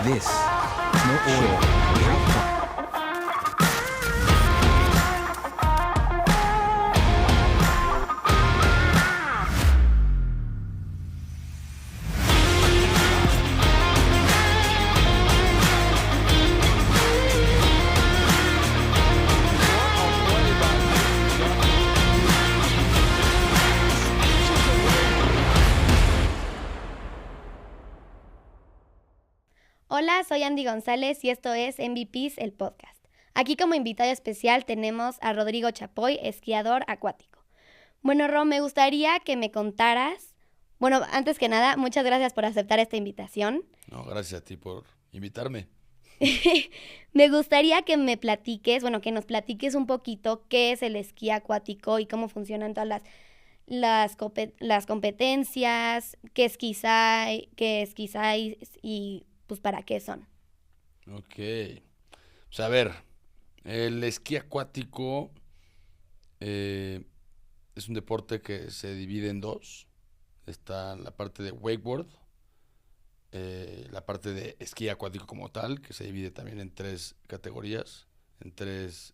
This is no oil without fun. Hola, soy Andy González y esto es MVPs, el podcast. Aquí como invitado especial tenemos a Rodrigo Chapoy, esquiador acuático. Bueno, Ro, me gustaría que me contaras, bueno, antes que nada, muchas gracias por aceptar esta invitación. No, gracias a ti por invitarme. Me gustaría que me platiques, bueno, que nos platiques un poquito qué es el esquí acuático y cómo funcionan todas las competencias, qué esquís hay y pues para qué son. Ok. Pues a ver, el esquí acuático es un deporte que se divide en dos. Está la parte de wakeboard, la parte de esquí acuático como tal, que se divide también en tres categorías, en tres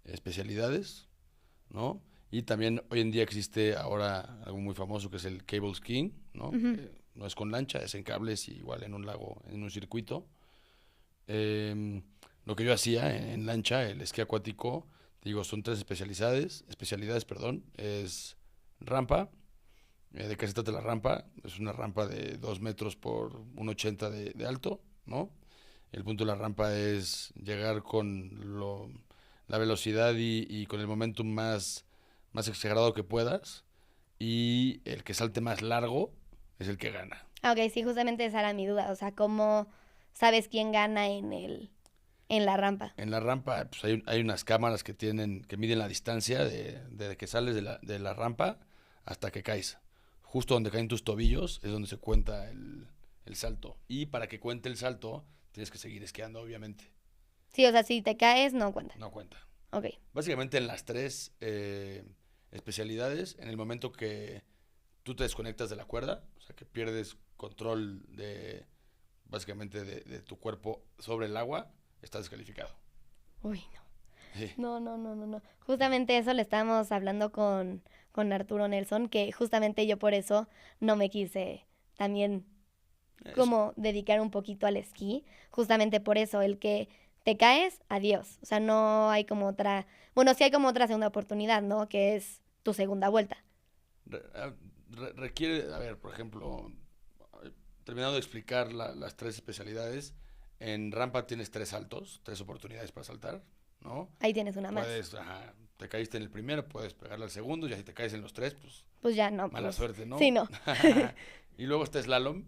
especialidades, ¿no? Y también hoy en día existe ahora algo muy famoso que es el cable skiing, ¿no? Ujú. No es con lancha, es en cables y igual en un lago, en un circuito. Lo que yo hacía en lancha, el esquí acuático, te digo, son tres especialidades, perdón, es rampa. ¿De qué se trata la rampa? Es una rampa de 2 metros por 1,80 de alto, ¿no? El punto de la rampa es llegar con la velocidad y con el momentum más exagerado que puedas. Y el que salte más largo es el que gana. Ok, sí, justamente esa era mi duda, o sea, ¿cómo sabes quién gana en la rampa? En la rampa pues hay unas cámaras que miden la distancia de que sales de la rampa hasta que caes. Justo donde caen tus tobillos es donde se cuenta el salto. Y para que cuente el salto, tienes que seguir esquiando, obviamente. Sí, o sea, si te caes, no cuenta. No cuenta. Ok. Básicamente en las tres especialidades, en el momento que tú te desconectas de la cuerda, o sea, que pierdes control básicamente de tu cuerpo sobre el agua, estás descalificado. Uy, no. Sí. No. Justamente eso le estábamos hablando con Arturo Nelson, que justamente yo por eso no me quise también Es- como dedicar un poquito al esquí. Justamente por eso, el que te caes, adiós. O sea, no hay como otra, bueno, sí hay como otra segunda oportunidad, ¿no? Que es tu segunda vuelta. Requiere, a ver, por ejemplo, terminando de explicar las tres especialidades, en rampa tienes tres oportunidades para saltar, ¿no? Ahí tienes una más. Te caíste en el primero, puedes pegarle al segundo, y si te caes en los tres, pues Pues ya no, mala pues. suerte, ¿no? Sí, no. Y luego está slalom.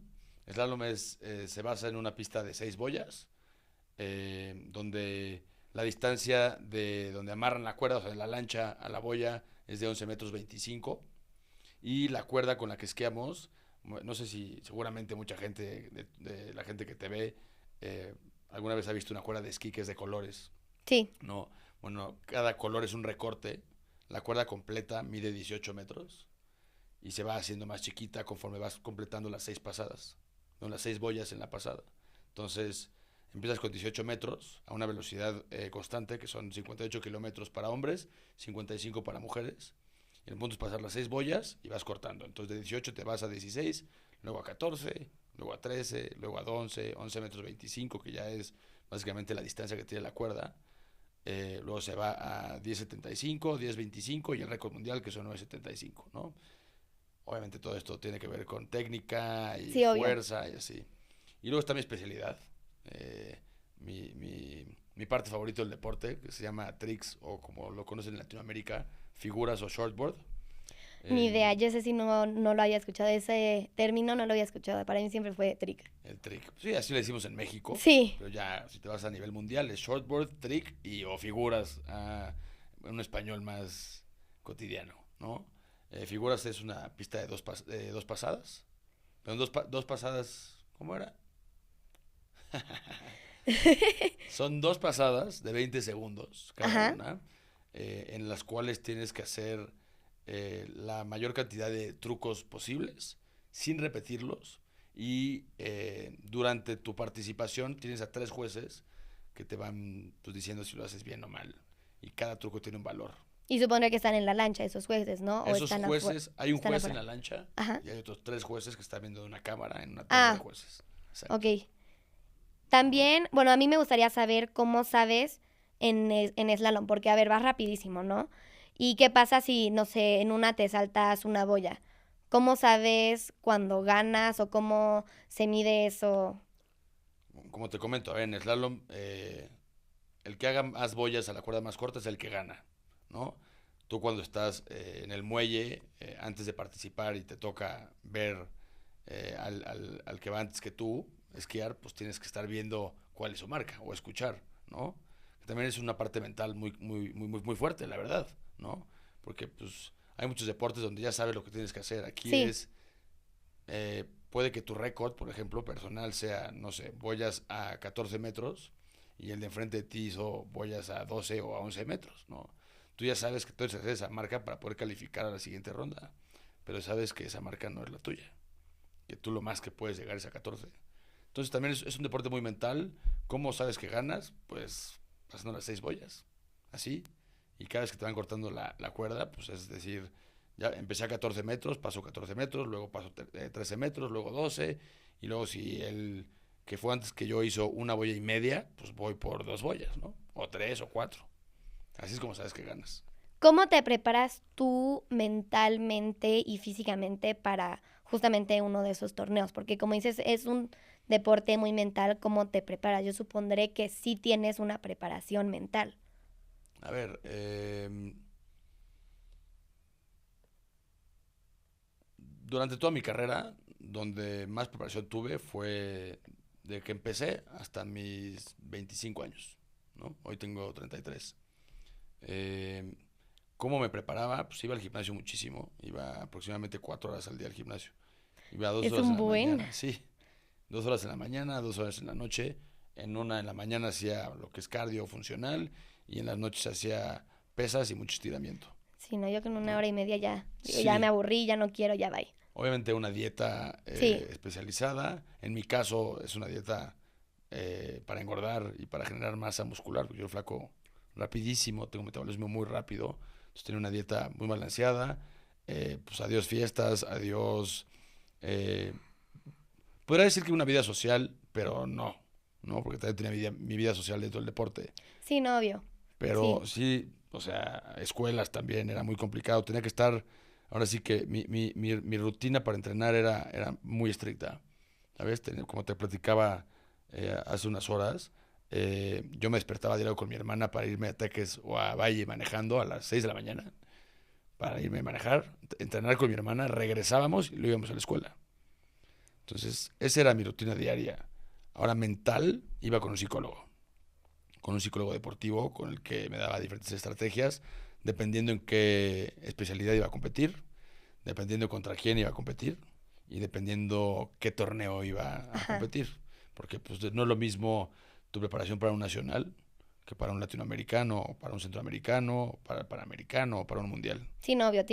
Slalom se basa en una pista de 6 boyas, donde la distancia de donde amarran la cuerda, o sea, de la lancha a la boya, es de 11 metros 25. Y la cuerda con la que esquiamos, no sé si seguramente mucha gente, de la gente que te ve, alguna vez ha visto una cuerda de esquí que es de colores. Sí. No, bueno, cada color es un recorte. La cuerda completa mide 18 metros y se va haciendo más chiquita conforme vas completando las 6 pasadas, no, las 6 boyas en la pasada. Entonces, empiezas con 18 metros a una velocidad constante, que son 58 kilómetros para hombres, 55 para mujeres. Y el punto es pasar las 6 boyas y vas cortando. Entonces, de 18 te vas a 16, luego a 14, luego a 13, luego a 11 metros 25, que ya es básicamente la distancia que tiene la cuerda. Luego se va a 10.75, 10.25 y el récord mundial que son 9.75, ¿no? Obviamente todo esto tiene que ver con técnica y Sí, obvio. fuerza y así. Y luego está mi especialidad, mi parte favorita del deporte, que se llama tricks o como lo conocen en Latinoamérica, figuras o shortboard. Ni Eh, idea, yo ese sí no lo había escuchado, ese término no lo había escuchado, para mí siempre fue trick. El trick. Sí, así le decimos en México. Sí. Pero ya, si te vas a nivel mundial, es shortboard, trick o figuras en un español más cotidiano, ¿no? Figuras es una pista de dos pasadas. Perdón, dos pasadas, ¿cómo era? Son 2 pasadas de 20 segundos cada Ajá. una, en las cuales tienes que hacer la mayor cantidad de trucos posibles sin repetirlos Y durante tu participación tienes a 3 jueces que te van pues, diciendo si lo haces bien o mal. Y cada truco tiene un valor. Y supondré que están en la lancha esos jueces, ¿no? O Esos están jueces, hay un están juez en afuera. la lancha Ajá. y hay otros 3 jueces que están viendo de una cámara en una torre de Ah, jueces. Exacto. ok. También, bueno, a mí me gustaría saber cómo sabes en slalom, porque, a ver, vas rapidísimo, ¿no? ¿Y qué pasa si, no sé, en una te saltas una boya? ¿Cómo sabes cuando ganas o cómo se mide eso? Como te comento, a ver, en slalom, el que haga más boyas a la cuerda más corta es el que gana, ¿no? Tú cuando estás en el muelle, antes de participar y te toca ver al que va antes que tú esquiar, pues tienes que estar viendo cuál es su marca o escuchar, ¿no? Que también es una parte mental muy fuerte, la verdad, ¿no? Porque pues hay muchos deportes donde ya sabes lo que tienes que hacer. Aquí Sí. puede que tu récord, por ejemplo, personal sea, no sé, boyas a 14 metros y el de enfrente de ti hizo boyas a 12 o a 11 metros, ¿no? Tú ya sabes que tú hacer esa marca para poder calificar a la siguiente ronda, pero sabes que esa marca no es la tuya, que tú lo más que puedes llegar es a 14. Entonces también es un deporte muy mental. ¿Cómo sabes que ganas? Pues pasando las 6 boyas, así. Y cada vez que te van cortando la cuerda, pues es decir, ya empecé a 14 metros, paso 14 metros, luego paso 13 metros, luego 12, y luego si el que fue antes que yo hizo una boya y media, pues voy por 2 boyas, ¿no? O 3 o 4. Así es como sabes que ganas. ¿Cómo te preparas tú mentalmente y físicamente para justamente uno de esos torneos? Porque como dices, es un deporte muy mental. ¿Cómo te preparas? Yo supondré que sí tienes una preparación mental. A ver, durante toda mi carrera, donde más preparación tuve fue de que empecé hasta mis 25 años, ¿no? Hoy tengo 33. Eh, ¿Cómo me preparaba? Pues iba al gimnasio muchísimo. Iba aproximadamente 4 horas al día al gimnasio. Iba dos Es horas en un la buen. mañana, sí. 2 horas en la mañana, 2 horas en la noche. En la mañana hacía lo que es cardio funcional y en las noches hacía pesas y mucho estiramiento, Sí, no, yo con una ¿no? hora y media ya, digo, ya me Sí, aburrí, ya no quiero, ya bye. obviamente una dieta Sí, especializada. En mi caso es una dieta para engordar y para generar masa muscular, porque yo flaco rapidísimo, tengo un metabolismo muy rápido. Entonces tenía una dieta muy balanceada. Pues adiós fiestas, adiós... eh, podría decir que una vida social, pero no, ¿no? Porque también tenía mi vida social dentro del deporte. sí, no, obvio. Pero Sí, sí, o sea, escuelas también era muy complicado. Tenía que estar, ahora sí que mi rutina para entrenar era muy estricta. ¿Sabes? Como te platicaba hace unas horas, yo me despertaba diario con mi hermana para irme a Teques o a Valle manejando a las 6 de la mañana, para irme a manejar, entrenar con mi hermana, regresábamos y luego íbamos a la escuela. Entonces, esa era mi rutina diaria. Ahora mental, iba con un psicólogo deportivo con el que me daba diferentes estrategias, dependiendo en qué especialidad iba a competir, dependiendo contra quién iba a competir y dependiendo qué torneo iba a ajá. competir. Porque pues, no es lo mismo tu preparación para un nacional que para un latinoamericano, para un centroamericano, para el panamericano o para un mundial. Sí, no, obvio,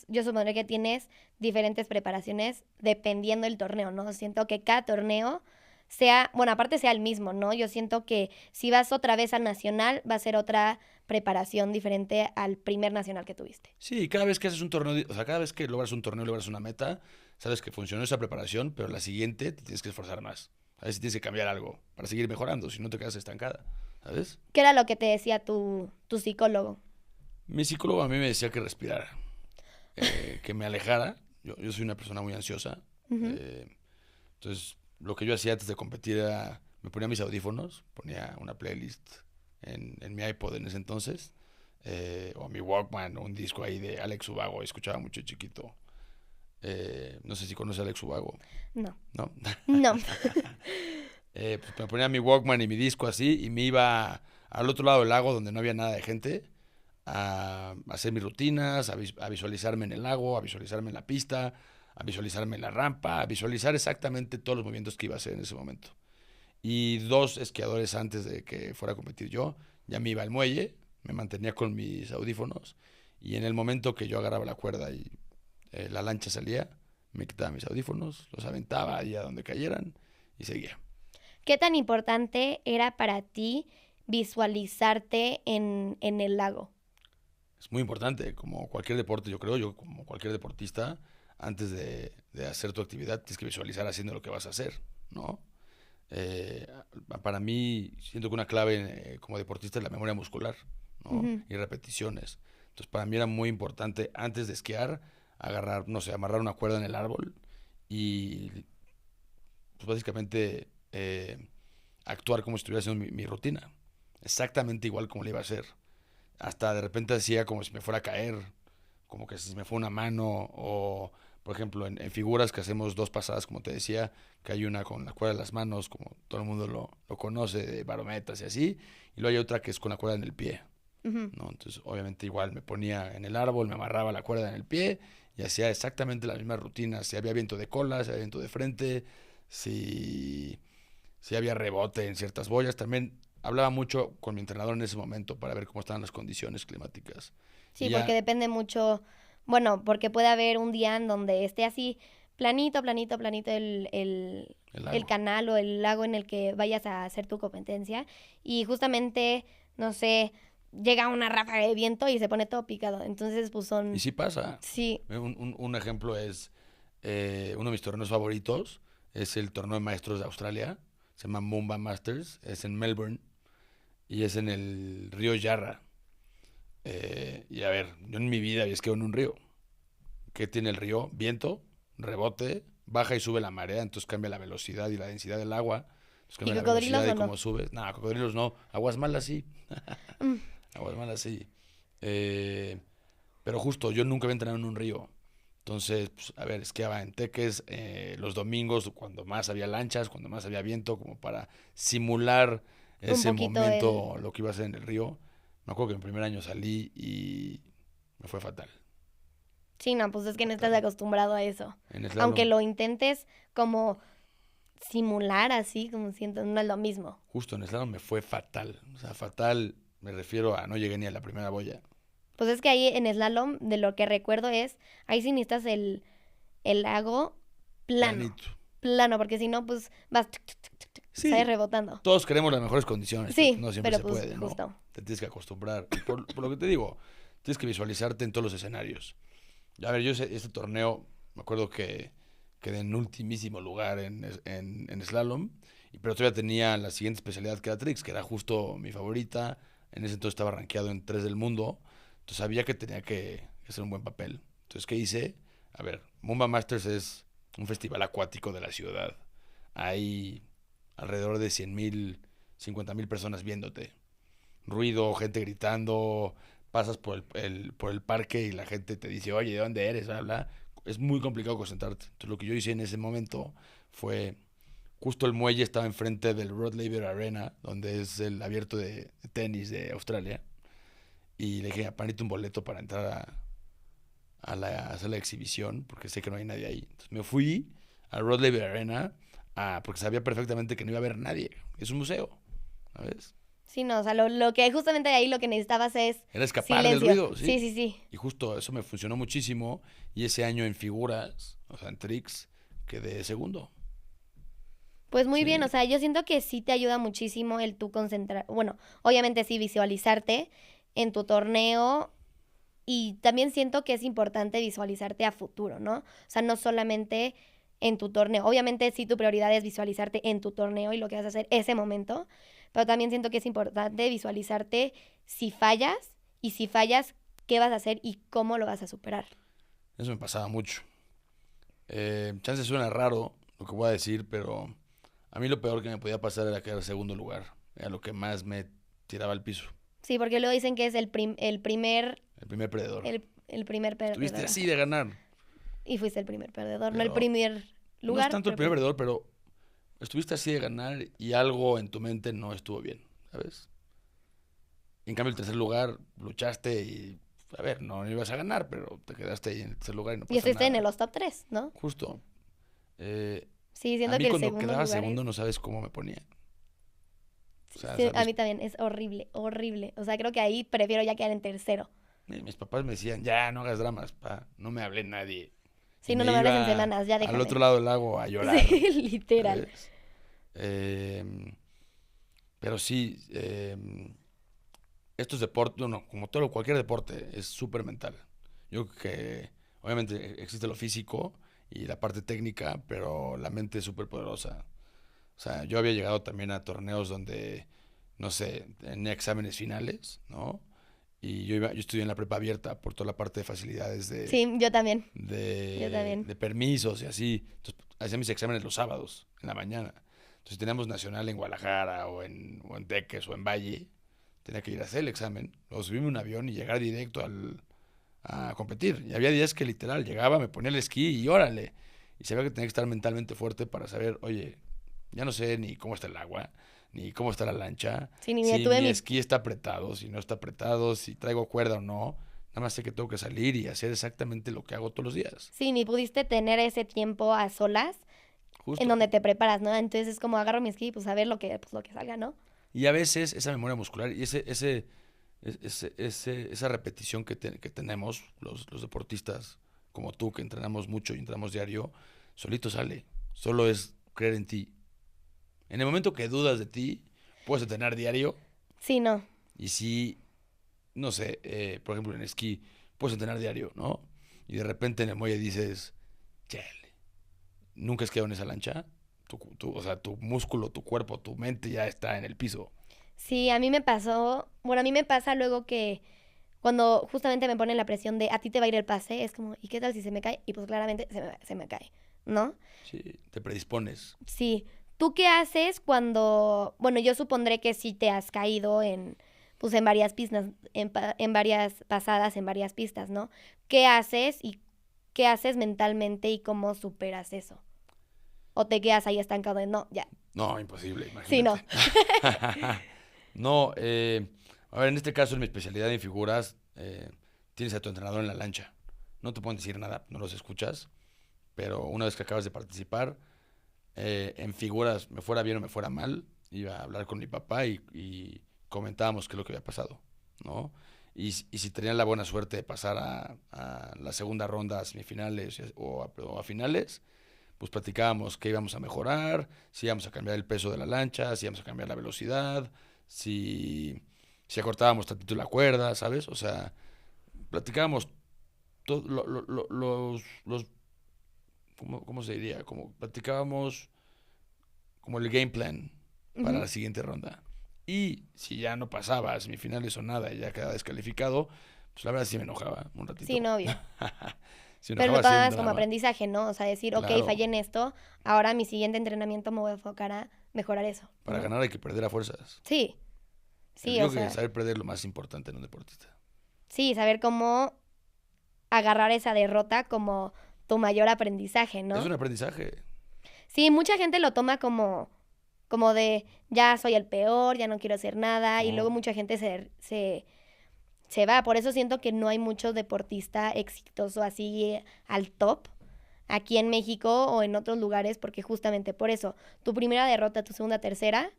yo supondré que tienes diferentes preparaciones dependiendo del torneo, ¿no? Siento que cada torneo sea, bueno, aparte sea el mismo, ¿no? Yo siento que si vas otra vez al nacional, va a ser otra preparación diferente al primer nacional que tuviste. Sí, cada vez que haces un torneo, o sea, cada vez que logras un torneo, logras una meta, sabes que funcionó esa preparación, pero la siguiente te tienes que esforzar más. A ver si tienes que cambiar algo para seguir mejorando, si no te quedas estancada, ¿sabes? ¿Qué era lo que te decía tu psicólogo? Mi psicólogo a mí me decía que respirara, que me alejara. Yo soy una persona muy ansiosa. Ujú. eh, entonces, lo que yo hacía antes de competir era, me ponía mis audífonos, ponía una playlist en mi iPod en ese entonces, o mi Walkman, o un disco ahí de Alex Ubago, escuchaba mucho chiquito. No sé si conoce a Alex Ubago, No, ¿no? no. Pues me ponía mi Walkman y mi disco así y me iba al otro lado del lago donde no había nada de gente a hacer mis rutinas, a visualizarme en el lago, a visualizarme en la pista, a visualizarme en la rampa, a visualizar exactamente todos los movimientos que iba a hacer en ese momento. Y 2 esquiadores antes de que fuera a competir yo, ya me iba al muelle, me mantenía con mis audífonos y en el momento que yo agarraba la cuerda y la lancha salía, me quitaba mis audífonos, los aventaba ahí a donde cayeran y seguía. ¿Qué tan importante era para ti visualizarte en el lago? Es muy importante, como cualquier deporte, yo como cualquier deportista, antes de hacer tu actividad, tienes que visualizar haciendo lo que vas a hacer, ¿no? Eh, para mí, siento que una clave como deportista es la memoria muscular, ¿no? Ujú. Y repeticiones. Entonces, para mí era muy importante, antes de esquiar, agarrar, no sé, amarrar una cuerda en el árbol y, pues, básicamente, actuar como si estuviera haciendo mi rutina. Exactamente igual como le iba a hacer. Hasta de repente hacía como si me fuera a caer, como que si me fue una mano, o por ejemplo en figuras que hacemos 2 pasadas, como te decía, que hay una con la cuerda de las manos, como todo el mundo lo conoce, de barometas y así, y luego hay otra que es con la cuerda en el pie, Ujú. ¿no? Entonces obviamente igual me ponía en el árbol, me amarraba la cuerda en el pie y hacía exactamente la misma rutina, si había viento de cola, si había viento de frente, si sí había rebote en ciertas boyas. También hablaba mucho con mi entrenador en ese momento para ver cómo estaban las condiciones climáticas. Y Sí, porque ya depende mucho, bueno, porque puede haber un día en donde esté así planito, planito, planito el el lago. canal o el lago en el que vayas a hacer tu competencia y justamente, no sé, llega una ráfaga de viento y se pone todo picado. Entonces, pues Y son, sí pasa. sí, Un ejemplo es uno de mis torneos favoritos. Es el torneo de maestros de Australia. Se llama Mumba Masters. Es en Melbourne. Y es en el río Yarra. Y a ver, yo en mi vida había esquiado en un río. ¿Qué tiene el río? Viento, rebote, baja y sube la marea, entonces cambia la velocidad y la densidad del agua. Entonces ¿y cambia la cocodrilos velocidad y o no? cómo sube. No, cocodrilos no. Aguas malas sí. Mm, Aguas malas sí. Eh, pero justo, yo nunca había entrenado en un río. Entonces, pues, a ver, esquiaba en Teques los domingos, cuando más había lanchas, cuando más había viento, como para simular un ese poquito el... momento, lo que iba a hacer en el río. Me acuerdo que en el primer año salí y me fue fatal, Sí, no, pues es que no estás fatal. acostumbrado a eso. En Aunque slalom, lo intentes como simular así, como siento, no es lo mismo. justo en slalom me fue fatal. O sea, fatal me refiero a no llegué ni a la primera boya. Pues es que ahí en slalom, de lo que recuerdo es, ahí sí necesitas el lago plano, Planito. plano, porque si no, pues vas, sales Sí, rebotando. todos queremos las mejores condiciones, pero Sí, no siempre pero se pues puede, ¿no? justo. Te tienes que acostumbrar. Y por lo que te digo, tienes que visualizarte en todos los escenarios. A ver, yo este torneo, me acuerdo que quedé en ultimísimo lugar en slalom, pero todavía tenía la siguiente especialidad que era Trix, que era justo mi favorita. En ese entonces estaba rankeado en 3 del mundo, entonces sabía que tenía que hacer un buen papel. Entonces, ¿qué hice? A ver, Mumba Masters es un festival acuático de la ciudad. Hay alrededor de 100,000, 50,000 personas viéndote. Ruido, gente gritando, pasas por el parque y la gente te dice, oye, ¿de dónde eres? Bla, bla. Es muy complicado concentrarte. Entonces lo que yo hice en ese momento fue, justo el muelle estaba enfrente del Rod Laver Arena, donde es el abierto de tenis de Australia. Y le dije, apanite un boleto para entrar a hacer la exhibición, porque sé que no hay nadie ahí. Entonces me fui al Rod Laver Arena, porque sabía perfectamente que no iba a haber nadie. Es un museo, ¿sabes? Sí, no, o sea, lo que justamente ahí lo que necesitabas es Era escapar del silencio. ruido, Sí, ¿sí? sí, sí. Y justo eso me funcionó muchísimo. Y ese año en figuras, o sea, en tricks, quedé segundo. Pues muy bien, o Sí, sea, yo siento que sí te ayuda muchísimo el tú concentrar, bueno, obviamente sí visualizarte en tu torneo y también siento que es importante visualizarte a futuro, ¿no? O sea, no solamente en tu torneo. Obviamente sí tu prioridad es visualizarte en tu torneo y lo que vas a hacer ese momento, pero también siento que es importante visualizarte si fallas y si fallas, qué vas a hacer y cómo lo vas a superar. eso me pasaba mucho. Chance suena raro lo que voy a decir, pero a mí lo peor que me podía pasar era quedar segundo lugar. Era lo que más me tiraba al piso. Sí, porque luego dicen que es El primer perdedor. el primer Estuviste perdedor. así de ganar. Y fuiste el primer perdedor, no el Pero primer no es lugar, tanto el pero primer perdedor, pero estuviste así de ganar y algo en tu mente no estuvo bien, ¿sabes? En cambio, el tercer lugar luchaste y, a ver, no ibas a ganar, pero te quedaste ahí en el tercer lugar y no y pasa estuviste en nada. los top 3, ¿no? Justo. Eh, Sí, a siento mí que el cuando segundo quedaba lugar segundo es... no sabes cómo me ponía. O sea, Sí, a sabes, mí también, es horrible, horrible. O sea, creo que ahí prefiero ya quedar en tercero. mis papás me decían, ya, no hagas dramas, pa, no me hable nadie. Sí, Y no, me no me hables en iba semanas, ya al déjame. otro lado del lago a llorar. Sí, literal. ¿Sabes? Pero sí, estos deportes, bueno, como todo, cualquier deporte, es súper mental. Yo creo que obviamente existe lo físico y la parte técnica, pero la mente es súper poderosa. O sea, yo había llegado también a torneos donde, no sé, tenía exámenes finales, ¿no? Y yo estudié en la prepa abierta por toda la parte de facilidades Sí, yo también. Yo de, también. de permisos y así. Entonces, hacía mis exámenes los sábados, en la mañana. Entonces, si teníamos nacional en Guadalajara o en Teques o en Valle, tenía que ir a hacer el examen, luego subirme a un avión y llegar directo a competir. Y había días que literal llegaba, me ponía el esquí y órale. Y sabía que tenía que estar mentalmente fuerte para saber, oye, ya no sé ni cómo está el agua, ni cómo está la lancha, Sí, ni me si tuve mi mi... esquí está apretado, si no está apretado, si traigo cuerda o no. Nada más sé que tengo que salir y hacer exactamente lo que hago todos los días. Sí, ni pudiste tener ese tiempo a solas en Justo. donde te preparas, ¿no? Entonces es como agarro mi esquí y pues a ver lo que salga, ¿no? Y a veces esa memoria muscular y esa repetición que tenemos los deportistas como tú, que entrenamos mucho y entrenamos diario, solito sale. Solo es creer en ti. En el momento que dudas de ti, puedes entrenar diario Sí, no. y si, no sé, por ejemplo en esquí, puedes entrenar diario, ¿no? Y de repente en el muelle dices, chale, nunca has quedado en esa lancha. O sea, tu músculo, tu cuerpo, tu mente ya está en el piso. Sí, a mí me pasó, bueno, a mí me pasa luego que cuando justamente me ponen la presión de a ti te va a ir el pase, es como, ¿y qué tal si se me cae? Y pues claramente se me cae, ¿no? Sí, te predispones. Sí. ¿Tú qué haces cuando, bueno, yo supondré que sí te has caído pues en varias pistas, en varias pasadas, en varias pistas, ¿no? ¿Qué haces y qué haces mentalmente y cómo superas eso? ¿O te quedas ahí estancado de no, ya? No, imposible, Sí, no. imagínate. No, a ver, en este caso, en mi especialidad en figuras, tienes a tu entrenador en la lancha. No te pueden decir nada, no los escuchas, pero una vez que acabas de participar, en figuras, me fuera bien o me fuera mal, iba a hablar con mi papá y comentábamos qué es lo que había pasado, ¿no? Y si tenían la buena suerte de pasar a la segunda ronda, a semifinales o a finales, pues platicábamos qué íbamos a mejorar, si íbamos a cambiar el peso de la lancha, si íbamos a cambiar la velocidad, si acortábamos tantito la cuerda, ¿sabes? O sea, platicábamos los ¿cómo se diría? Como platicábamos como el game plan para Ujú. la siguiente ronda. Y si ya no pasaba a semifinales o nada y ya quedaba descalificado, pues la verdad sí me enojaba un Sí, ratito. no, obvio. Sí me Pero lo enojaba, sí era un tomas como drama. aprendizaje, ¿no? O sea, decir, ok, Claro, fallé en esto, ahora mi siguiente entrenamiento me voy a enfocar a mejorar eso, para ¿no? ganar hay que perder a fuerzas. Sí, sí, o Yo creo que sea, saber perder es lo más importante en un deportista. sí, saber cómo agarrar esa derrota como tu mayor aprendizaje, Es ¿no? un aprendizaje. Sí, mucha gente lo toma como de ya soy el peor, ya no quiero hacer nada, y luego No, mucha gente se va. Por eso siento que no hay mucho deportista exitoso así al top aquí en México o en otros lugares, porque justamente por eso, tu primera derrota, tu segunda, tercera,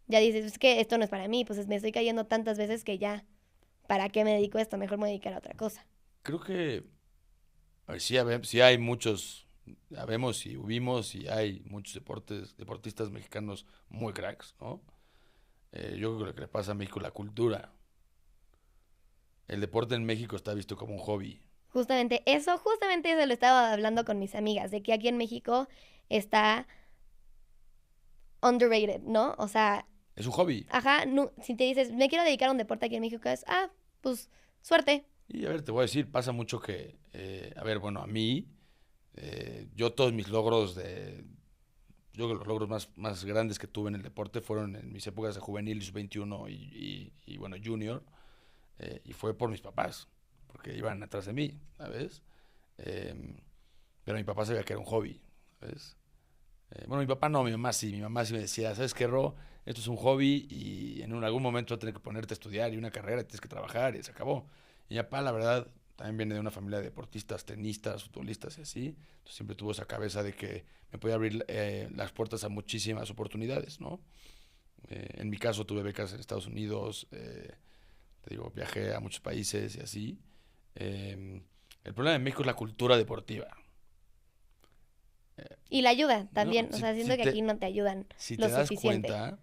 ya dices, es que esto no es para mí, pues me estoy cayendo tantas veces que ya, ¿para qué me dedico a esto? Mejor me voy a dedicar a otra cosa. creo que a ver, sí hay muchos, sabemos y hubimos y hay muchos deportistas mexicanos muy cracks, ¿no? Yo creo que lo que le pasa a México es la cultura. El deporte en México está visto como un hobby. Justamente eso lo estaba hablando con mis amigas, de que aquí en México está underrated, ¿no? O sea, Es un hobby. ajá, si te dices, me quiero dedicar a un deporte aquí en México, es, pues, suerte. Y a ver, te voy a decir, pasa mucho que, a ver, bueno, a mí, yo todos mis logros yo creo que los logros más grandes que tuve en el deporte fueron en mis épocas de juvenil, sub-21 y, bueno, junior, y fue por mis papás, porque iban atrás de mí, ¿sabes? Em, pero mi papá sabía que era un hobby, ¿sabes? Bueno, mi papá no, mi mamá sí me decía, ¿sabes qué, Ro? Esto es un hobby y en algún momento vas a tener que ponerte a estudiar y una carrera, tienes que trabajar y se acabó. Y mi papá, la verdad, también viene de una familia de deportistas, tenistas, futbolistas y así. Entonces siempre tuvo esa cabeza de que me podía abrir las puertas a muchísimas oportunidades, ¿no? En mi caso tuve becas en Estados Unidos, te digo, viajé a muchos países y así. El problema de México es la cultura deportiva. Y la ayuda también, No, o sea, siento que aquí no te ayudan Si lo te das suficiente. cuenta,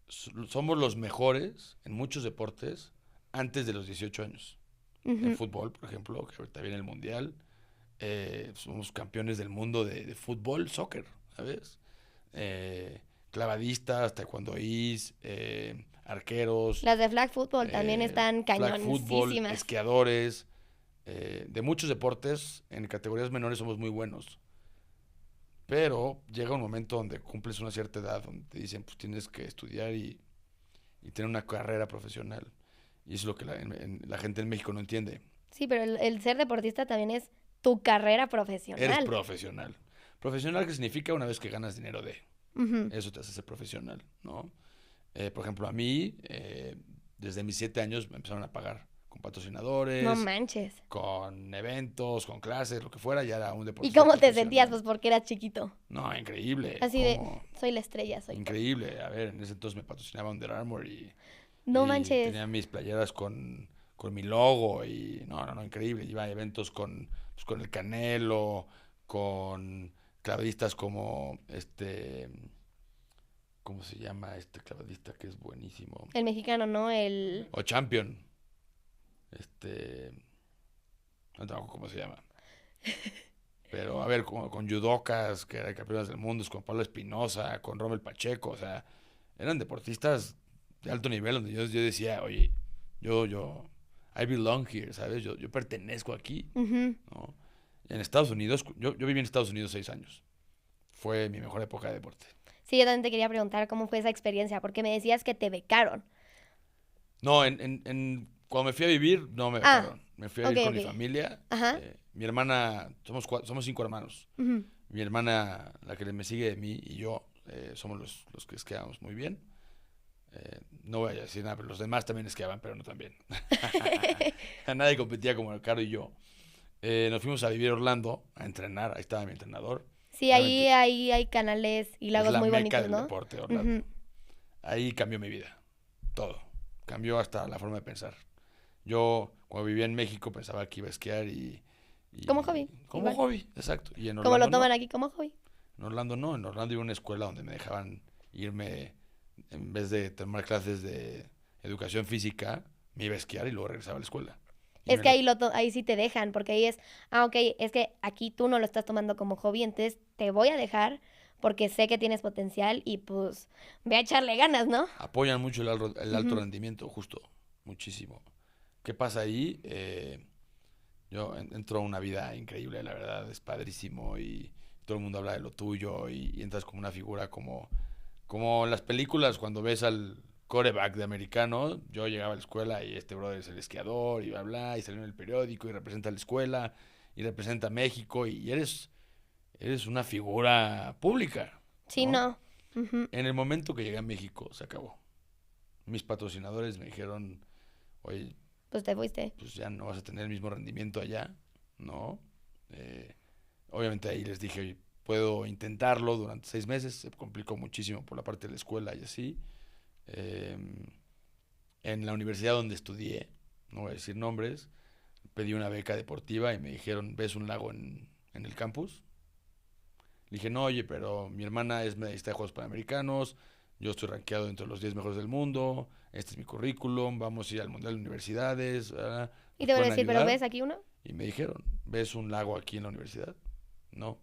somos los mejores en muchos deportes antes de los 18 años. En Ujú. fútbol, por ejemplo, que ahorita viene el Mundial. Somos campeones del mundo de fútbol, soccer, ¿sabes? Clavadistas, taekwondoís, arqueros, Las de flag football también están flag football, cañoncísimas. esquiadores. De muchos deportes, en categorías menores somos muy buenos. Pero llega un momento donde cumples una cierta edad, donde te dicen, pues tienes que estudiar y tener una carrera profesional. Y eso es lo que la gente en México no entiende. Sí, pero el ser deportista también es tu carrera Eres profesional. profesional. Profesional, ¿qué significa? Una vez que ganas dinero de. Ujú. Eso te hace ser profesional, ¿no? Por ejemplo, a mí, desde mis 7 años me empezaron a pagar con patrocinadores, No manches. con eventos, con clases, lo que fuera, ya era un ¿Y deportista cómo te sentías? profesional. Pues porque eras chiquito. No, increíble. Así de, ¿cómo? soy la estrella, soy todo. Increíble. A ver, en ese entonces me patrocinaba Under Armour No y manches. tenía mis playeras con mi logo y no, increíble. Iba a eventos pues, con el Canelo, con clavadistas como ¿cómo se llama este clavadista que es buenísimo? El mexicano, ¿no? El... O Champion. Este, no tengo cómo se llama. Pero a ver, con judocas, que eran campeones del mundo, con Pablo Espinosa, con Rommel Pacheco, o sea, eran deportistas de alto nivel donde yo decía, oye, I belong here, ¿sabes? Yo pertenezco aquí, Ujú. ¿no? En Estados Unidos, yo viví en Estados Unidos 6 años. Fue mi mejor época de deporte. Sí, yo también te quería preguntar cómo fue esa experiencia, porque me decías que te becaron. No, cuando me fui a vivir, no me Ah, becaron. Me fui a vivir ok, con mi ok. familia. Ajá. Mi hermana, somos 5 hermanos. Ujú. Mi hermana, la que me sigue de mí, y yo somos los que esquiamos muy bien. No voy a decir nada, pero los demás también esquiaban, pero no tan bien. Nadie competía como Caro y yo. Nos fuimos a vivir a Orlando a entrenar. Ahí estaba mi entrenador. Sí, ahí, Realmente ahí hay canales y es lagos la muy meca bonitos, del ¿no? deporte, Orlando. Ujú. Ahí cambió mi vida. Todo. Cambió hasta la forma de pensar. Yo, cuando vivía en México, pensaba que iba a esquiar Como hobby, Como igual. hobby, exacto. Y en Como Orlando lo toman no. aquí como hobby. En Orlando no. En Orlando iba a una escuela donde me dejaban irme, en vez de tomar clases de educación física, me iba a esquiar y luego regresaba a la escuela. Y Es me que lo- ahí sí te dejan, porque ahí es, ok, es que aquí tú no lo estás tomando como hobby, entonces te voy a dejar porque sé que tienes potencial y pues ve a echarle ganas, ¿no? apoyan mucho el alto Ujú. rendimiento, justo. Muchísimo. ¿Qué pasa ahí? Yo entro a una vida increíble, la verdad, es padrísimo y todo el mundo habla de lo tuyo y entras como una figura como en las películas cuando ves al quarterback de americano, yo llegaba a la escuela y este brother es el esquiador y bla bla y salió en el periódico y representa a la escuela y representa a México y eres una figura pública, Sí, ¿no? no. Ujú. En el momento que llegué a México se acabó. Mis patrocinadores me dijeron, oye, Pues te fuiste. pues ya no vas a tener el mismo rendimiento allá, ¿no? Eh, Obviamente ahí les dije, "Oye, puedo intentarlo durante 6 meses", se complicó muchísimo por la parte de la escuela y así. Eh, en la universidad donde estudié, no voy a decir nombres, pedí una beca deportiva y me dijeron, ¿ves un lago en el campus? Le dije, no, oye, pero mi hermana es medallista de Juegos Panamericanos, yo estoy rankeado entre los 10 mejores del mundo, este es mi currículum, vamos a ir al Mundial de Universidades, Y ¿nos te voy a pueden decir, ¿pero ayudar? ves aquí uno? Y me dijeron, ¿ves un lago aquí en la universidad? No.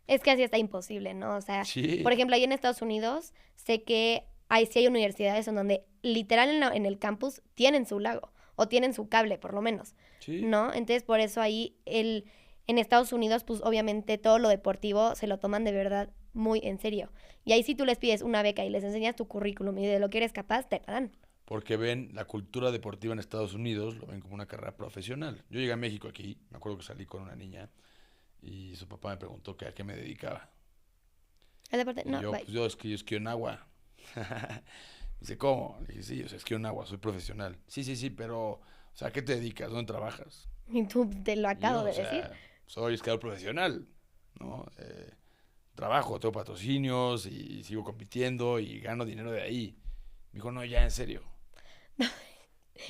Es que así está imposible, ¿no? O sea, Sí, por ejemplo, ahí en Estados Unidos, sé que sí hay universidades en donde literal en el campus tienen su lago o tienen su cable, por lo menos, sí. ¿no? Entonces, por eso ahí en Estados Unidos, pues obviamente todo lo deportivo se lo toman de verdad muy en serio. Y ahí si tú les pides una beca y les enseñas tu currículum y de lo que eres capaz, te la dan. Porque ven la cultura deportiva en Estados Unidos, lo ven como una carrera profesional. Yo llegué a México aquí, me acuerdo que salí con una niña y su papá me preguntó que a qué me dedicaba. El deporte, Y no, yo, bye. pues yo es que yo esquío en agua. Dice, ¿cómo? Le dije, sí, o sea, esquío en agua, soy profesional. Sí, sí, sí, pero, o sea, ¿a qué te dedicas? ¿Dónde trabajas? Y tú te lo Y acabo yo, de o sea, decir. soy esquiador profesional, ¿no? Trabajo, tengo patrocinios y sigo compitiendo y gano dinero de ahí. Me dijo, no, ya, en serio.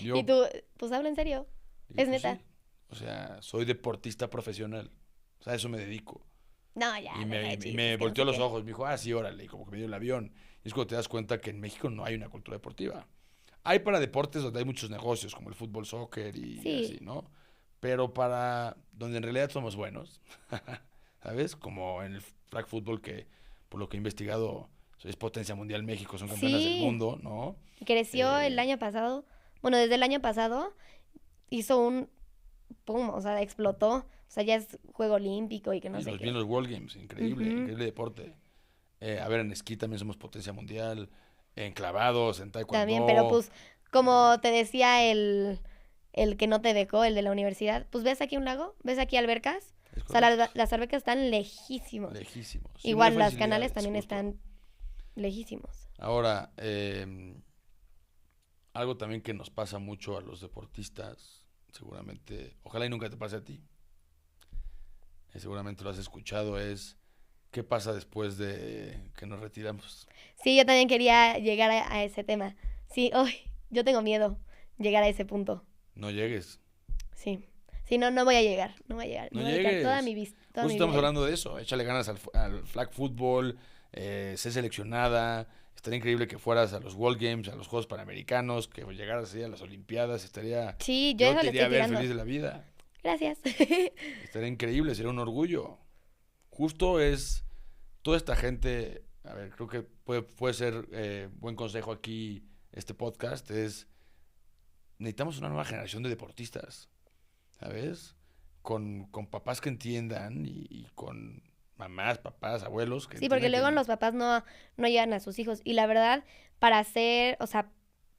Yo Y tú, pues habla en serio. dije, Es pues neta. sí. O sea, soy deportista profesional. O sea, a eso me dedico. No, ya. Y deja de me chistes, que no volteó sé los qué. ojos, me dijo, sí, órale, y como que me dio el avión. Y es cuando te das cuenta que en México no hay una cultura deportiva. Hay para deportes donde hay muchos negocios, como el fútbol, soccer y así, Sí, ¿no? Pero para donde en realidad somos buenos, ¿sabes? Como en el flag football, que por lo que he investigado es potencia mundial México, son campeonas del sí. mundo, ¿no? Creció el Eh, año pasado. Bueno, desde el año pasado hizo un pum, o sea, explotó. O sea, ya es juego olímpico y que no y sé los vi en qué. los World Games, increíble, Ujú, increíble deporte. A ver, en esquí también somos potencia mundial, en clavados, en también, pero taekwondo. pues, eh, como te decía el que no te dejó, el de la universidad, pues ves aquí un lago, ves aquí albercas. es O sea, correcto, las albercas están lejísimos. lejísimos. Sí, no hay Igual, las canales facilidades, también justo. están lejísimos. Ahora, algo también que nos pasa mucho a los deportistas, seguramente, ojalá y nunca te pase a ti, seguramente lo has escuchado, es qué pasa después de que nos retiramos. Sí, yo también quería llegar a ese tema. Sí, hoy yo tengo miedo llegar a ese punto. No llegues, Sí. Sí, no, no voy a llegar. No voy a llegar. no Me voy a dedicar llegues. toda Justo mi vida estamos ahí. hablando de eso, échale ganas al flag football, sé seleccionada, estaría increíble que fueras a los World Games, a los Juegos Panamericanos, que llegaras así a las Olimpiadas, Sí, yo yo eso te le iría estoy a ver tirando. feliz de la vida, Gracias. estaría increíble, sería un orgullo. Justo es toda esta gente, a ver, creo que puede ser buen consejo aquí este podcast, es necesitamos una nueva generación de deportistas, ¿sabes? Con papás que entiendan y con mamás, papás, abuelos que Sí, porque entiendan que luego los papás no llevan a sus hijos. Y la verdad, para hacer, o sea,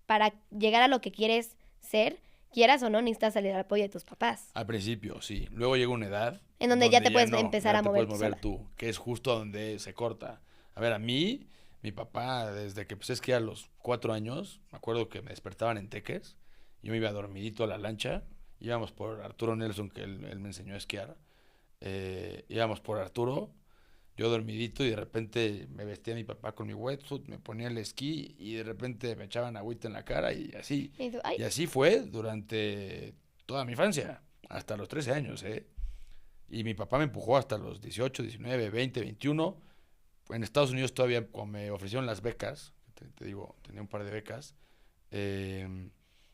para llegar a lo que quieres ser, quieras o no, necesitas salir al apoyo de tus papás. al principio, sí, luego llega una edad En donde ya donde te ya puedes no, empezar ya a te mover puedes tú mover sola. tú, que es justo donde se corta. A ver, a mí, mi papá, desde que empecé a esquiar a los 4 años, me acuerdo que me despertaban en Teques, yo me iba dormidito a la lancha, íbamos por Arturo Nelson, que él me enseñó a esquiar, íbamos por Arturo, yo dormidito y de repente me vestía mi papá con mi wetsuit, me ponía el esquí y de repente me echaban agüita en la cara y así. Y tú, ay, Y así fue durante toda mi infancia, hasta los 13 años, ¿eh? Y mi papá me empujó hasta los 18, 19, 20, 21. En Estados Unidos todavía, cuando me ofrecieron las becas, te digo, tenía un par de becas, eh,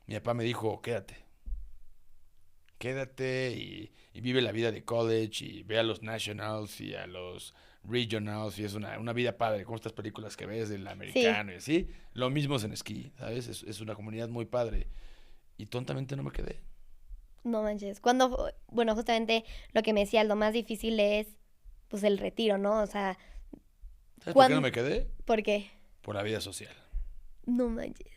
mi papá me dijo, quédate y vive la vida de college y ve a los nationals y a los regionals y es una vida padre, como estas películas que ves del sí, americano y así. Lo mismo es en esquí, ¿sabes? Es una comunidad muy padre. Y tontamente no me quedé. no manches. Cuando, bueno, justamente lo que me decía, lo más difícil es, pues, el retiro, ¿no? O sea, ¿Sabes por qué no ¿cuándo? me quedé? ¿Por qué? Por la vida social. No manches.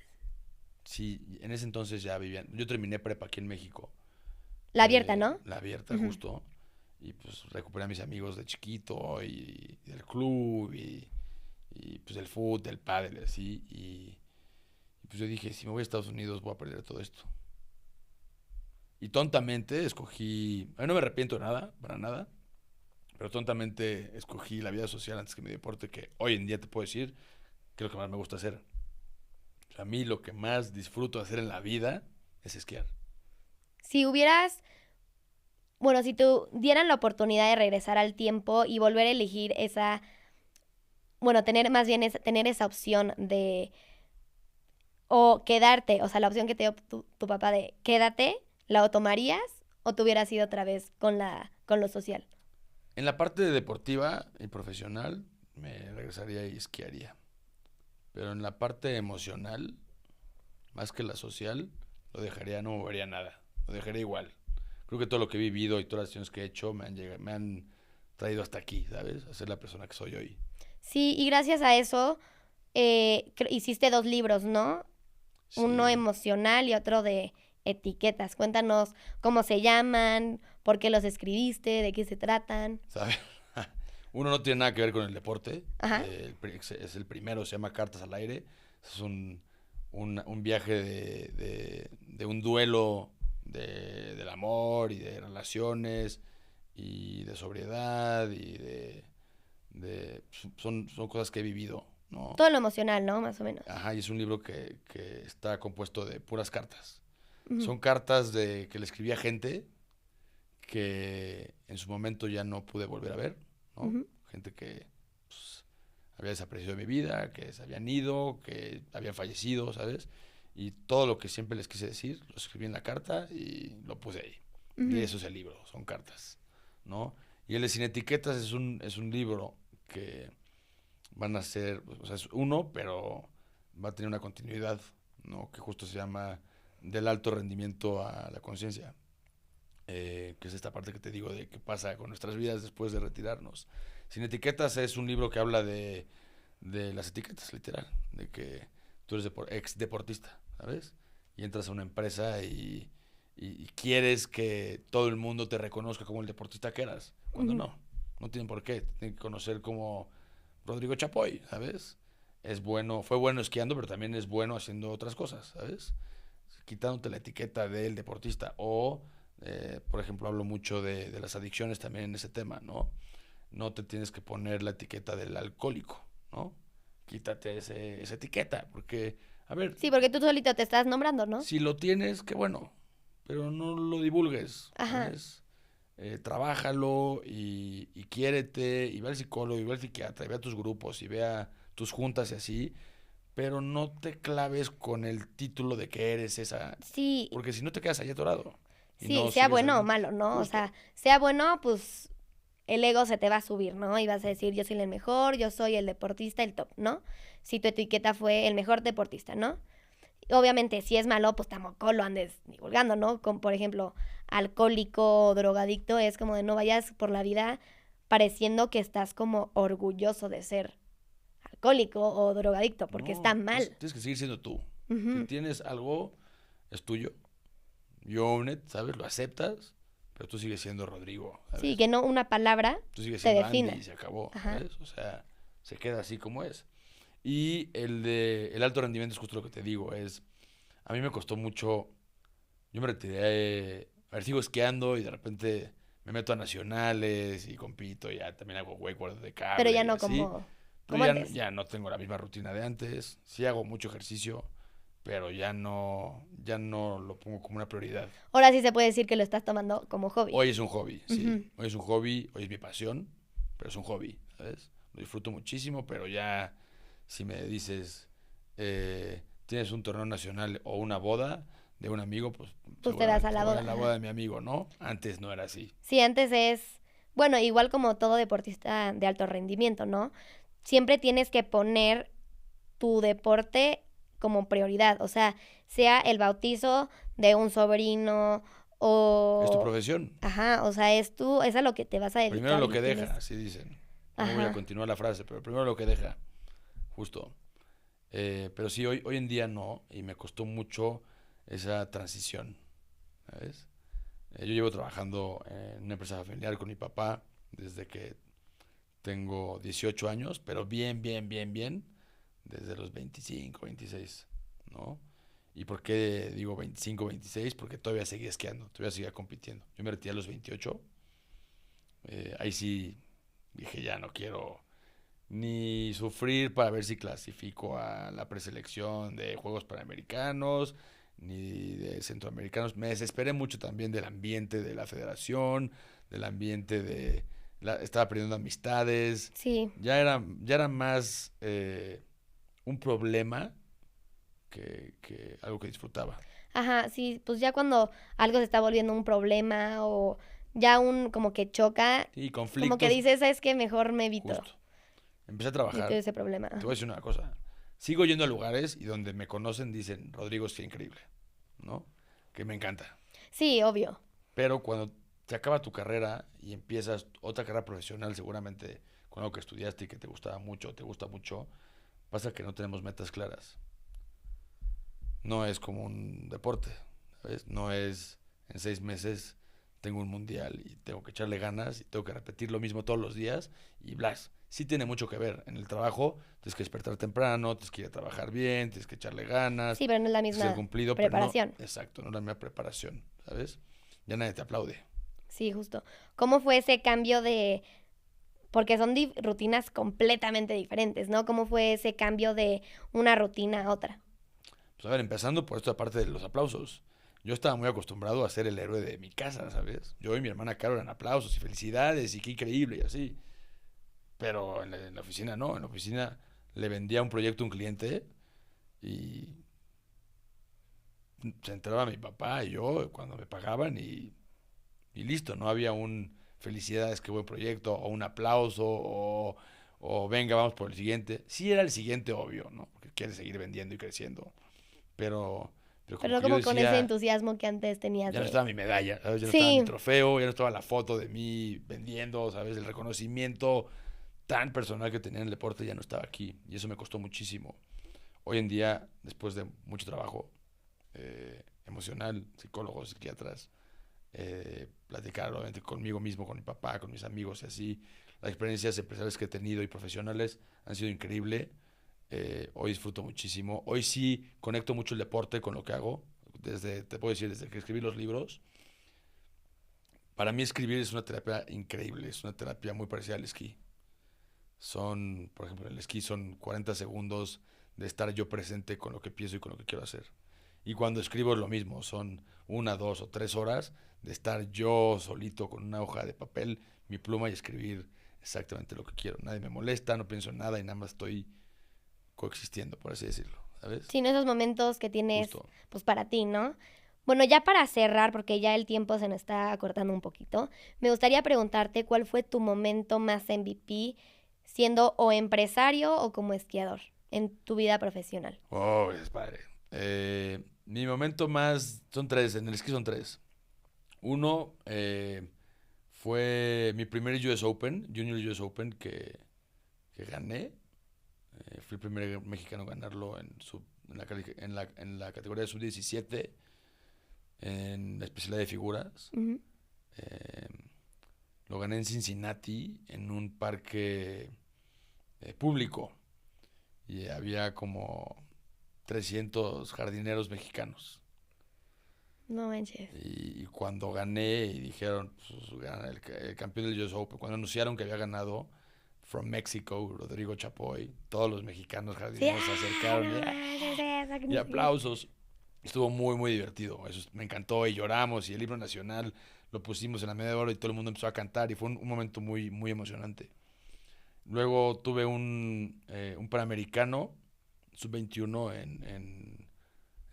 Sí, en ese entonces ya vivían. Yo terminé prepa aquí en México, La abierta, ¿no? la abierta Ujú. justo, y pues recuperé a mis amigos de chiquito y del club y pues del fútbol, del pádel, así, y pues yo dije, si me voy a Estados Unidos voy a perder todo esto. Y tontamente escogí, a mí no me arrepiento de nada, para nada, pero tontamente escogí la vida social antes que mi deporte, que hoy en día te puedo decir que es lo que más me gusta hacer. O sea, a mí lo que más disfruto hacer en la vida es esquiar. Si hubieras, bueno, si te dieran la oportunidad de regresar al tiempo y volver a elegir esa, bueno, tener más bien tener esa opción de, o quedarte, o sea, la opción que te dio tu papá de quédate, ¿la tomarías o te hubieras ido otra vez con lo social? En la parte deportiva y profesional me regresaría y esquiaría. Pero en la parte emocional, más que la social, lo dejaría, no movería nada. Lo dejaría igual. Creo que todo lo que he vivido y todas las acciones que he hecho me han traído hasta aquí, ¿sabes? A ser la persona que soy hoy. Sí, y gracias a eso hiciste dos libros, ¿no? Uno Sí, emocional y otro de etiquetas. Cuéntanos cómo se llaman, por qué los escribiste, de qué se tratan. ¿sabes? Uno no tiene nada que ver con el deporte. Ajá. Es el primero, se llama Cartas al Aire. Es un viaje de un duelo del amor y de relaciones y de sobriedad son cosas que he vivido, ¿no? Todo lo emocional, ¿no? Más o menos. Ajá, y es un libro que está compuesto de puras cartas. Ujú. Son cartas que le escribí a gente que en su momento ya no pude volver a ver, ¿no? Ujú. Gente que pues, había desaparecido de mi vida, que se habían ido, que habían fallecido, ¿sabes? Y todo lo que siempre les quise decir, lo escribí en la carta y lo puse ahí. Y Ujú. eso es el libro, son cartas, ¿no? Y el de Sin Etiquetas es un libro que van a ser, o sea, es uno, pero va a tener una continuidad, ¿no? Que justo se llama Del alto rendimiento a la conciencia, que es esta parte que te digo de qué pasa con nuestras vidas después de retirarnos. Sin Etiquetas es un libro que habla de las etiquetas, literal, de que tú eres ex deportista, ¿sabes? Y entras a una empresa y quieres que todo el mundo te reconozca como el deportista que eras, cuando Ujú. no tienen por qué, te tienen que conocer como Rodrigo Chapoy, ¿sabes? Es bueno, fue bueno esquiando, pero también es bueno haciendo otras cosas, ¿sabes? Quitándote la etiqueta del deportista. O, por ejemplo, hablo mucho de las adicciones también en ese tema, ¿no? No te tienes que poner la etiqueta del alcohólico, ¿no? Quítate esa etiqueta, porque, a ver, Sí, porque tú solito te estás nombrando, ¿no? si lo tienes, qué bueno, pero no lo divulgues, Ajá. ¿sabes? Trabájalo y quiérete, y ve al psicólogo, y ve al psiquiatra, y ve a tus grupos, y ve a tus juntas y así, pero no te claves con el título de que eres esa, Sí, porque si no te quedas ahí atorado y sí, no sea sigues bueno o adelante. malo, ¿no? O Justo. sea, sea bueno, pues el ego se te va a subir, ¿no? Y vas a decir, yo soy el mejor, yo soy el deportista, el top, ¿no? Si tu etiqueta fue el mejor deportista, ¿no? Obviamente, si es malo, pues tampoco lo andes divulgando, ¿no? Como por ejemplo, alcohólico o drogadicto, es como de no vayas por la vida pareciendo que estás como orgulloso de ser alcohólico o drogadicto, porque está No, mal. tienes que seguir siendo tú. Si Ujú. tienes algo, es tuyo. You own it, ¿sabes? Lo aceptas, pero tú sigues siendo Rodrigo, Sí, ¿sabes? que no una palabra Tú sigues te siendo Andy defina. y se acabó, Ajá. ¿sabes? O sea, se queda así como es. Y el de el alto rendimiento es justo lo que te digo, es, a mí me costó mucho, yo me retiré, a ver, sigo esquiando y de repente me meto a nacionales y compito, ya también hago wakeboard de Pero cable ya y no así, como, pero como antes. ya no tengo la misma rutina de antes, sí hago mucho ejercicio, pero ya no lo pongo como una prioridad. Ahora sí se puede decir que lo estás tomando como hobby. Hoy es un hobby, sí. Ujú. Hoy es un hobby, hoy es mi pasión, pero es un hobby, ¿sabes? Lo disfruto muchísimo, pero ya si me dices, tienes un torneo nacional o una boda de un amigo, pues Pues te vas a seguramente la voy boda. a la Ajá. boda de mi amigo, ¿no? Antes no era así. Sí, antes es, bueno, igual como todo deportista de alto rendimiento, ¿no? Siempre tienes que poner tu deporte como prioridad, o sea, sea el bautizo de un sobrino Es tu o, profesión. ajá, o sea, es a lo que te vas a Primero dedicar lo y que tienes, deja, así dicen. No voy a ajá, continuar la frase, pero primero lo que deja, justo. Pero sí, hoy en día no, y me costó mucho esa transición, ¿sabes? Yo llevo trabajando en una empresa familiar con mi papá desde que tengo 18 años, pero bien, desde los 25, 26, ¿no? ¿Y por qué digo 25, 26? Porque todavía seguía esquiando, todavía seguía compitiendo. Yo me retiré a los 28, ahí sí dije ya no quiero ni sufrir para ver si clasifico a la preselección de Juegos Panamericanos, ni de Centroamericanos. Me desesperé mucho también del ambiente de la federación, del ambiente de... estaba perdiendo amistades. sí, Ya era más un problema que algo que disfrutaba. ajá, sí, pues ya cuando algo se está volviendo un problema o ya un como que choca, Y como que conflictos, dices, es que mejor me evito justo. Empecé a de todo trabajar. ese problema. Te voy a decir una cosa. Sigo yendo a lugares y donde me conocen dicen, Rodrigo, es increíble, ¿no? Que me encanta. Sí, obvio. Pero cuando se acaba tu carrera y empiezas otra carrera profesional, seguramente con algo que estudiaste y que te gustaba mucho, te gusta mucho, pasa que no tenemos metas claras. No es como un deporte, ¿sabes? No es en 6 meses tengo un mundial y tengo que echarle ganas y tengo que repetir lo mismo todos los días y blas. Sí tiene mucho que ver. En el trabajo tienes que despertar temprano, tienes que ir a trabajar bien, tienes que echarle ganas, Sí, pero no es la tienes que ser misma cumplido, pero no, preparación. exacto, no es la misma preparación, ¿sabes? Ya nadie te aplaude. Sí, justo. ¿Cómo fue ese cambio de... Porque son rutinas completamente diferentes, ¿no? ¿Cómo fue ese cambio de una rutina a otra? Pues a ver, empezando por esta parte de los aplausos. Yo estaba muy acostumbrado a ser el héroe de mi casa, ¿sabes? Yo y mi hermana Caro eran aplausos y felicidades y qué increíble y así. Pero en la oficina no, en la oficina le vendía un proyecto a un cliente y se enteraba mi papá y yo cuando me pagaban y listo, no había un felicidades, qué buen proyecto, o un aplauso, o venga, vamos por el siguiente. Sí era el siguiente, obvio, ¿no? Porque quieres seguir vendiendo y creciendo. Pero, pero Pero no que yo como con ese decía, entusiasmo que antes tenías ya no de... estaba mi medalla, ¿sabes? Ya no estaba Sí, mi trofeo, ya no estaba la foto de mí vendiendo, ¿sabes? El reconocimiento tan personal que tenía en el deporte ya no estaba aquí. Y eso me costó muchísimo. Hoy en día, después de mucho trabajo emocional, psicólogos, psiquiatras, platicar obviamente conmigo mismo, con mi papá, con mis amigos y así, las experiencias empresariales que he tenido y profesionales han sido increíbles. Hoy disfruto muchísimo. Hoy sí conecto mucho el deporte con lo que hago. Te puedo decir, desde que escribí los libros, para mí escribir es una terapia increíble, es una terapia muy parecida al esquí. Por ejemplo, en el esquí son 40 segundos de estar yo presente con lo que pienso y con lo que quiero hacer. Y cuando escribo es lo mismo, son 1, 2 o 3 horas de estar yo solito con una hoja de papel, mi pluma y escribir exactamente lo que quiero. Nadie me molesta, no pienso en nada y nada más estoy coexistiendo, por así decirlo, ¿sabes? sí, en esos momentos que tienes, Justo. pues para ti, ¿no? Bueno, ya para cerrar, porque ya el tiempo se nos está acortando un poquito, me gustaría preguntarte cuál fue tu momento más MVP siendo o empresario o como esquiador en tu vida profesional. Oh, es padre. Mi momento más, son tres, en el esquí son tres. Uno fue mi primer US Open, Junior US Open, que gané. Fui el primer mexicano a ganarlo en la categoría de sub-17, en la especialidad de figuras. Ujú. Eh, lo gané en Cincinnati, en un parque público. Y había como 300 jardineros mexicanos. No manches. Y cuando gané y dijeron, pues, gana el campeón del US Open, cuando anunciaron que había ganado From Mexico, Rodrigo Chapoy, todos los mexicanos Sí, jardineros se acercaron no manches, eso, que y no sé qué. aplausos. Estuvo muy, muy divertido. Eso me encantó y lloramos y el himno nacional lo pusimos en la media hora y todo el mundo empezó a cantar y fue un momento muy, muy emocionante. Luego tuve un Panamericano sub-21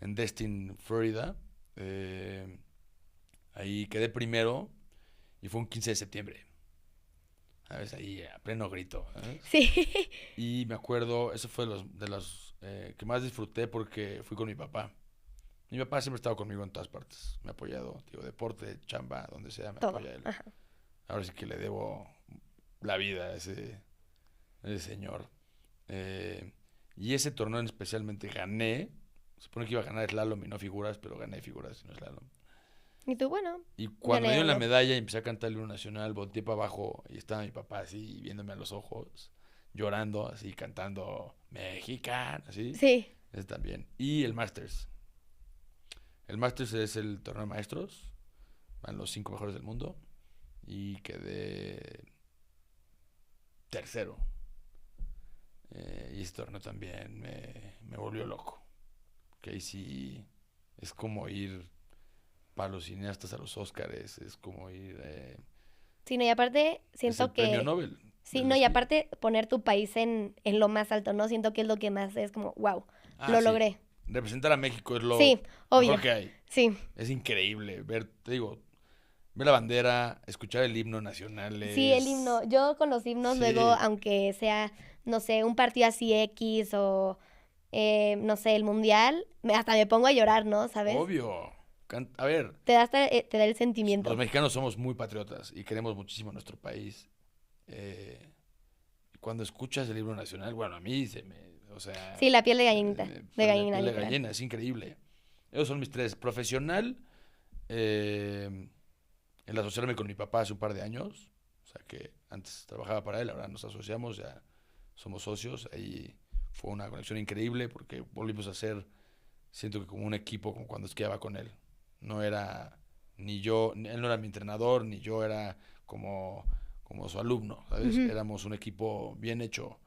en Destin, Florida. Eh, Ahí quedé primero y fue un 15 de septiembre. ¿Sabes? Ahí a pleno grito. ¿Sabes? Sí. Y me acuerdo, eso fue de los que más disfruté porque fui con mi papá. Mi papá siempre ha estado conmigo en todas partes. Me ha apoyado, digo, deporte, chamba, donde sea, me Todo. apoya él. Ajá. Ahora sí que le debo la vida a ese señor. Eh, y ese torneo especialmente gané. Se supone que iba a ganar slalom y no figuras, pero gané figuras y no slalom. Y tú, bueno, Y cuando me gané dieron la algo. medalla y empecé a cantar el himno nacional, volteé para abajo y estaba mi papá así, viéndome a los ojos, llorando, así, cantando Mexicano, así. Sí. Ese también. Y el Masters. El Masters es el torneo de maestros. Van los 5 mejores del mundo. Y quedé tercero. Y ese torneo también me volvió loco. Que ahí sí es como ir para los cineastas a los Óscares. Es como ir... Sí, no, y aparte es el siento premio que... Nobel Sí, del no, y esquí. aparte poner tu país en lo más alto, ¿no? Siento que es lo que más es como, wow, Ah, lo sí. logré. Representar a México es Sí, lo obvio. mejor que hay. Sí, Es increíble ver, te digo, ver la bandera, escuchar el himno nacional sí, el himno. Yo con los himnos luego, Sí, aunque sea, no sé, un partido así X o, no sé, el mundial, hasta me pongo a llorar, ¿no? ¿Sabes? obvio. A ver, Te da, te da el los sentimiento. mexicanos somos muy patriotas y queremos muchísimo a nuestro país. Eh, Cuando escuchas el himno nacional, bueno, a mí o sea, Sí, la piel de gallinita, de la gallina, piel de literal. gallina, es increíble. Esos son mis tres. Profesional, eh, el asociarme con mi papá hace un par de años. O sea que antes trabajaba para él, ahora nos asociamos, ya somos socios. Ahí fue una conexión increíble porque volvimos a ser, siento que como un equipo, como cuando esquiaba con él. No era ni yo, él no era mi entrenador, ni yo era como su alumno, ¿sabes? Ujú. Éramos un equipo bien hecho.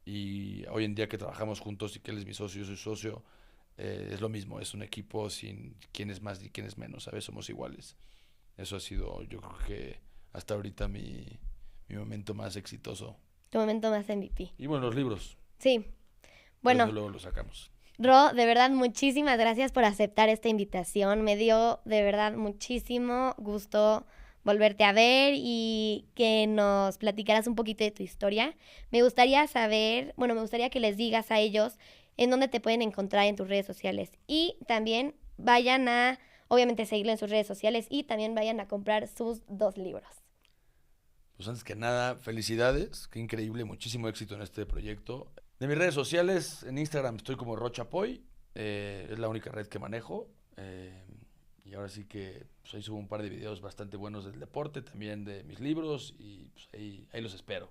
Y hoy en día que trabajamos juntos y que él es mi socio, yo soy socio, es lo mismo, es un equipo sin quién es más y quién es menos, ¿sabes? Somos iguales. Eso ha sido, yo creo que hasta ahorita mi momento más exitoso. Tu momento más MVP. Y bueno, los libros. Sí. Bueno, Desde luego los sacamos. Ro, de verdad, muchísimas gracias por aceptar esta invitación. Me dio de verdad muchísimo gusto volverte a ver y que nos platicaras un poquito de tu historia. Me gustaría saber, bueno, me gustaría que les digas a ellos en dónde te pueden encontrar en tus redes sociales. Y también vayan a, obviamente, seguirlo en sus redes sociales y también vayan a comprar sus 2 libros. Pues antes que nada, felicidades, qué increíble, muchísimo éxito en este proyecto. De mis redes sociales, en Instagram estoy como Rochapoy, es la única red que manejo. Y ahora sí que pues, ahí subo un par de videos bastante buenos del deporte, también de mis libros, y pues, ahí los espero.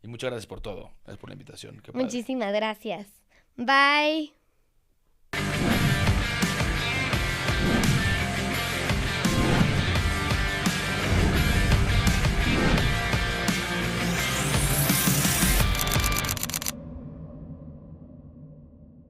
Y muchas gracias por todo, gracias por la invitación. Qué padre. Muchísimas gracias. Bye.